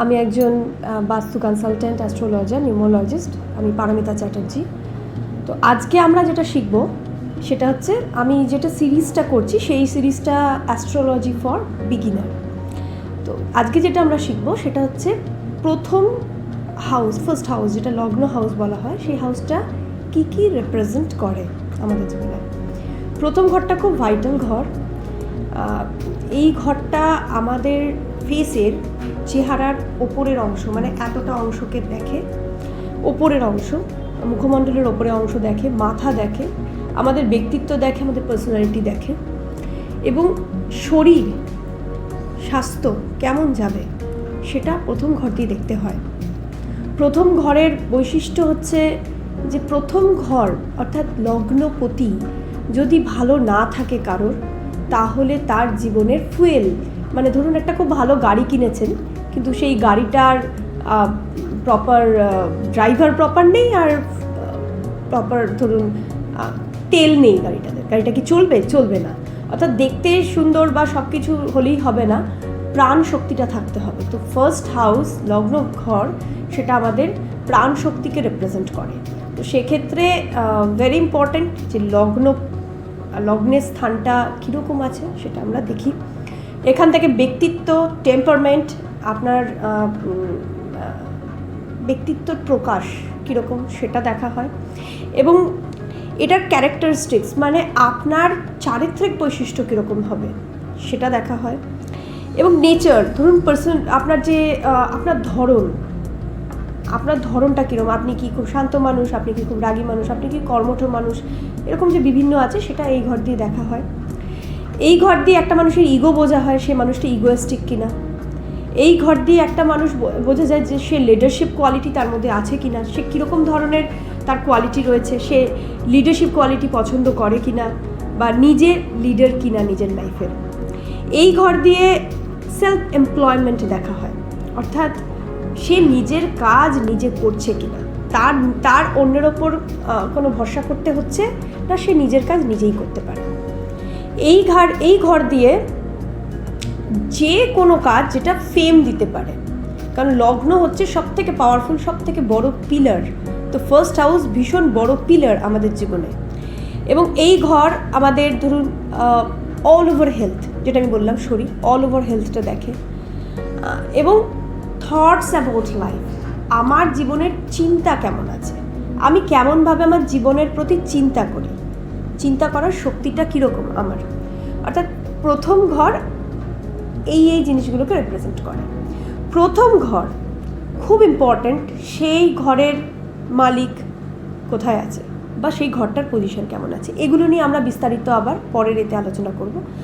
আমি একজন বাস্তু কনসালটেন্ট, অ্যাস্ট্রোলজার, নিউমোলজিস্ট। আমি পারমিতা চ্যাটার্জি। তো আজকে আমরা যেটা শিখব সেটা হচ্ছে, আমি যেটা সিরিজটা করছি সেই সিরিজটা অ্যাস্ট্রোলজি ফর বিগিনার। তো আজকে যেটা আমরা শিখব সেটা হচ্ছে প্রথম হাউস, ফার্স্ট হাউস, যেটা লগ্ন হাউস বলা হয়, সেই হাউসটা কী কী রিপ্রেজেন্ট করে আমাদের জীবনে। প্রথম ঘরটা খুব ভাইটাল ঘর। এই ঘরটা আমাদের ফেসের চেহারার ওপরের অংশ, মানে এতটা অংশকে দেখে, ওপরের অংশ, মুখমণ্ডলের ওপরের অংশ দেখে, মাথা দেখে, আমাদের ব্যক্তিত্ব দেখে, আমাদের পার্সোনালিটি দেখে, এবং শরীর স্বাস্থ্য কেমন যাবে সেটা প্রথম ঘর দিয়ে দেখতে হয়। প্রথম ঘরের বৈশিষ্ট্য হচ্ছে যে প্রথম ঘর অর্থাৎ লগ্নপতি যদি ভালো না থাকে কারোর, তাহলে তার জীবনের ফুয়েল, মানে ধরুন একটা খুব ভালো গাড়ি কিনেছেন, কিন্তু সেই গাড়িটার প্রপার ড্রাইভার প্রপার নেই, আর প্রপার ধরুন তেল নেই গাড়িটা কি চলবে না। অর্থাৎ দেখতে সুন্দর বা সব কিছু হলেই হবে না, প্রাণ শক্তিটা থাকতে হবে। তো ফার্স্ট হাউস, লগ্ন ঘর, সেটা আমাদের প্রাণ শক্তিকে রিপ্রেজেন্ট করে। তো সেক্ষেত্রে ভেরি ইম্পর্ট্যান্ট যে লগ্নের স্থানটা কীরকম আছে সেটা আমরা দেখি। এখান থেকে ব্যক্তিত্ব, টেম্পারমেন্ট, আপনার ব্যক্তিত্বর প্রকাশ কীরকম সেটা দেখা হয়, এবং এটার ক্যারেক্টারিস্টিক্স মানে আপনার চারিত্রিক বৈশিষ্ট্য কীরকম হবে সেটা দেখা হয়। এবং নেচার, ধরুন আপনার যে আপনার ধরনটা কীরকম, আপনি কি খুব শান্ত মানুষ, আপনি কি খুব রাগী মানুষ, আপনি কি কর্মঠ মানুষ, এরকম যে বিভিন্ন আছে সেটা এই ঘর দিয়ে দেখা হয়। এই ঘর দিয়ে একটা মানুষের ইগো বোঝা হয়, সে মানুষটা ইগোয়েস্টিক কিনা। এই ঘর দিয়ে একটা মানুষ বোঝা যায় যে সে লিডারশিপ কোয়ালিটি তার মধ্যে আছে কিনা, সে কীরকম ধরনের তার কোয়ালিটি রয়েছে, সে লিডারশিপ কোয়ালিটি পছন্দ করে কিনা, বা নিজে লিডার কিনা নিজের লাইফের। এই ঘর দিয়ে সেলফ এমপ্লয়মেন্ট দেখা হয়, অর্থাৎ সে নিজের কাজ নিজে করছে কিনা, তার অন্যের ওপর কোনো ভরসা করতে হচ্ছে না, সে নিজের কাজ নিজেই করতে পারে। এই ঘর দিয়ে যে কোনো কাজ যেটা ফেম দিতে পারে, কারণ লগ্ন হচ্ছে সব থেকে পাওয়ারফুল, সব থেকে বড় পিলার। তো ফার্স্ট হাউস ভীষণ বড় পিলার আমাদের জীবনে। এবং এই ঘর আমাদের ধরুন অল ওভার হেলথ, যেটা আমি বললাম শরীর, অল ওভার হেলথটা দেখে। এবং থটস অ্যাবাউট লাইফ, আমার জীবনের চিন্তা কেমন আছে, আমি কেমনভাবে আমার জীবনের প্রতি চিন্তা করি, চিন্তা করার শক্তিটা কীরকম আমার। অর্থাৎ প্রথম ঘর এই জিনিসগুলোকে রিপ্রেজেন্ট করে। প্রথম ঘর খুব ইম্পর্ট্যান্ট, সেই ঘরের মালিক কোথায় আছে বা সেই ঘরটার পজিশন কেমন আছে, এগুলো নিয়ে আমরা বিস্তারিত আবার পরের এতে আলোচনা করব।